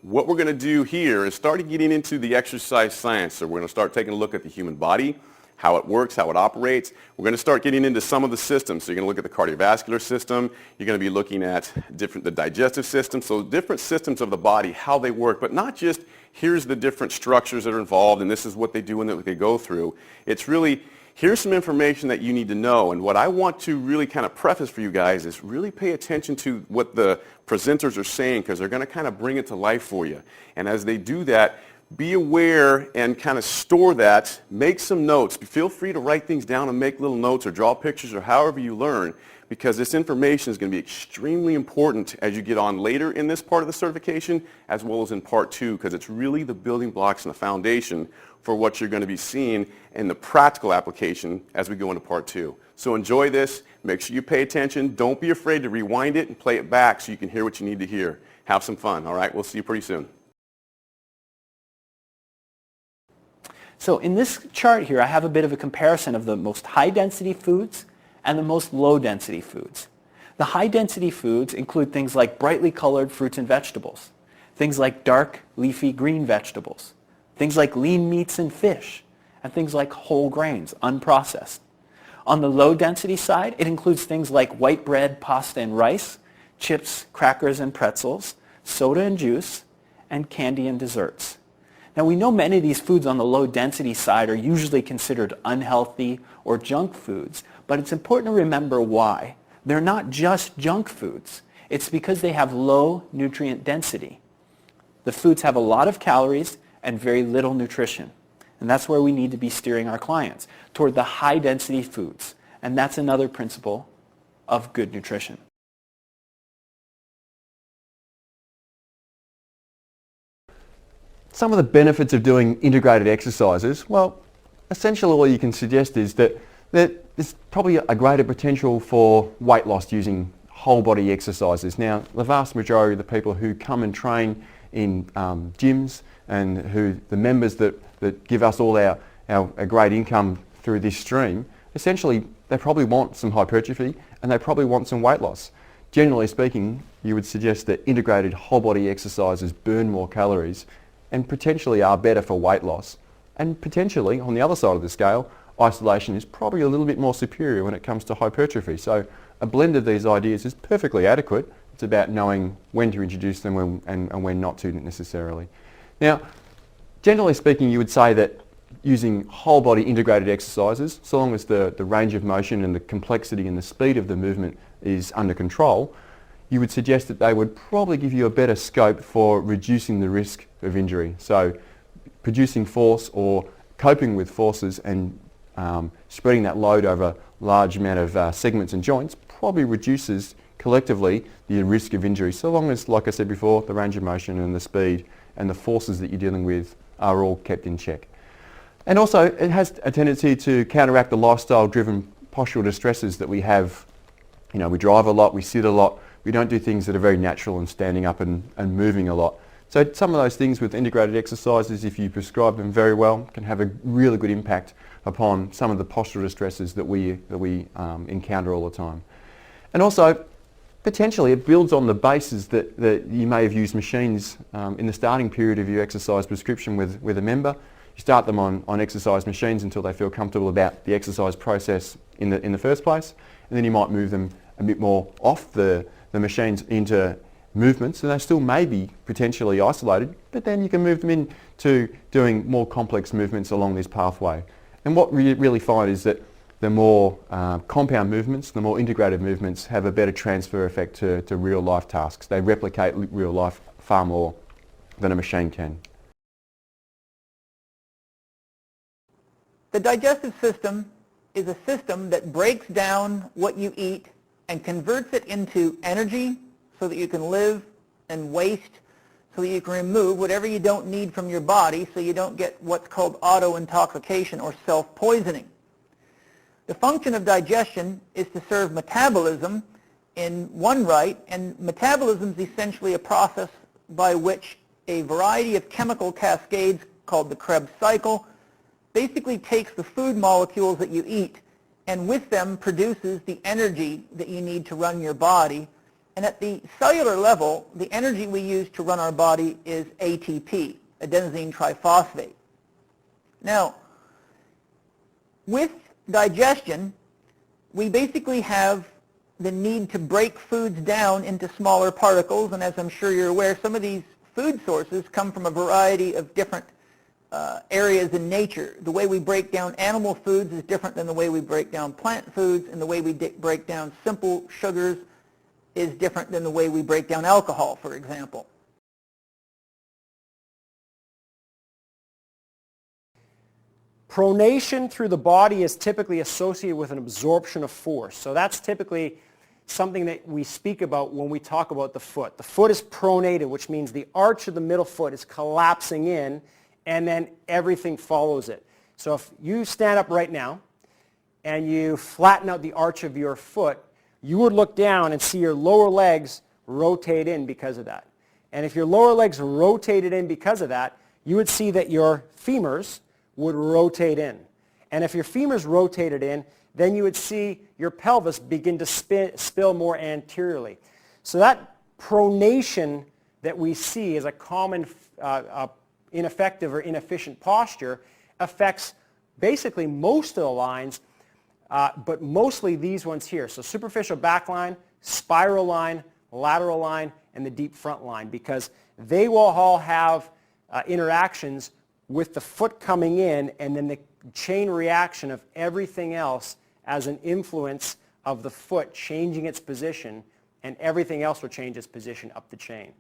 what we're going to do here is start getting into the exercise science. So we're going to start taking a look at the human body, how it works, how it operates. We're going to start getting into some of the systems. So you're going to look at the cardiovascular system. You're going to be looking at the digestive system. So different systems of the body, how they work, but not just here's the different structures that are involved and this is what they do and what they go through. It's really, here's some information that you need to know. And what I want to really kind of preface for you guys is really pay attention to what the presenters are saying, because they're going to kind of bring it to life for you. And as they do that, be aware and kind of store that. Make some notes. Feel free to write things down and make little notes or draw pictures or however you learn, because this information is going to be extremely important as you get on later in this part of the certification as well as in part 2, because it's really the building blocks and the foundation for what you're going to be seeing in the practical application as we go into part 2. So enjoy this. Make sure you pay attention. Don't be afraid to rewind it and play it back so you can hear what you need to hear. Have some fun. All right, we'll see you pretty soon. So in this chart here, I have a bit of a comparison of the most high-density foods and the most low-density foods. The high-density foods include things like brightly colored fruits and vegetables, things like dark, leafy green vegetables, things like lean meats and fish, and things like whole grains, unprocessed. On the low-density side, it includes things like white bread, pasta, and rice, chips, crackers, and pretzels, soda and juice, and candy and desserts. Now, we know many of these foods on the low-density side are usually considered unhealthy or junk foods, but it's important to remember why. They're not just junk foods. It's because they have low nutrient density. The foods have a lot of calories and very little nutrition. And that's where we need to be steering our clients, toward the high-density foods. And that's another principle of good nutrition. Some of the benefits of doing integrated exercises, well, essentially all you can suggest is that there's probably a greater potential for weight loss using whole body exercises. Now, the vast majority of the people who come and train in gyms and the members that give us all our great income through this stream, essentially they probably want some hypertrophy and they probably want some weight loss. Generally speaking, you would suggest that integrated whole body exercises burn more calories and potentially are better for weight loss. And potentially, on the other side of the scale, isolation is probably a little bit more superior when it comes to hypertrophy. So a blend of these ideas is perfectly adequate. It's about knowing when to introduce them and when not to necessarily. Now, generally speaking, you would say that using whole body integrated exercises, so long as the range of motion and the complexity and the speed of the movement is under control, you would suggest that they would probably give you a better scope for reducing the risk of injury. So producing force or coping with forces and spreading that load over a large amount of segments and joints probably reduces collectively the risk of injury, so long as, like I said before, the range of motion and the speed and the forces that you're dealing with are all kept in check. And also it has a tendency to counteract the lifestyle-driven postural distresses that we have. You know, we drive a lot, we sit a lot, we don't do things that are very natural and standing up and moving a lot. So some of those things with integrated exercises, if you prescribe them very well, can have a really good impact upon some of the postural distresses that we encounter all the time. And also, potentially it builds on the basis that you may have used machines in the starting period of your exercise prescription with a member. You start them on exercise machines until they feel comfortable about the exercise process in the first place, and then you might move them a bit more off the machines into movements, and they still may be potentially isolated, but then you can move them into doing more complex movements along this pathway. And what we really find is that the more compound movements, the more integrated movements have a better transfer effect to real life tasks. They replicate real life far more than a machine can. The digestive system is a system that breaks down what you eat and converts it into energy so that you can live, and waste so that you can remove whatever you don't need from your body so you don't get what's called auto-intoxication or self-poisoning. The function of digestion is to serve metabolism in one right, and metabolism is essentially a process by which a variety of chemical cascades called the Krebs cycle basically takes the food molecules that you eat and with them produces the energy that you need to run your body And at the cellular level, the energy we use to run our body is ATP, adenosine triphosphate. Now, with digestion, we basically have the need to break foods down into smaller particles, and as I'm sure you're aware, some of these food sources come from a variety of different areas in nature. The way we break down animal foods is different than the way we break down plant foods, and the way we break down simple sugars is different than the way we break down alcohol, for example. Pronation through the body is typically associated with an absorption of force. So that's typically something that we speak about when we talk about the foot. The foot is pronated, which means the arch of the middle foot is collapsing in, and then everything follows it. So if you stand up right now and you flatten out the arch of your foot, you would look down and see your lower legs rotate in because of that. And if your lower legs rotated in because of that, you would see that your femurs would rotate in. And if your femurs rotated in, then you would see your pelvis begin to spill more anteriorly. So that pronation that we see as a common ineffective or inefficient posture affects basically most of the lines, but mostly these ones here. So superficial back line, spiral line, lateral line, and the deep front line, because they will all have interactions with the foot coming in, and then the chain reaction of everything else as an influence of the foot changing its position, and everything else will change its position up the chain.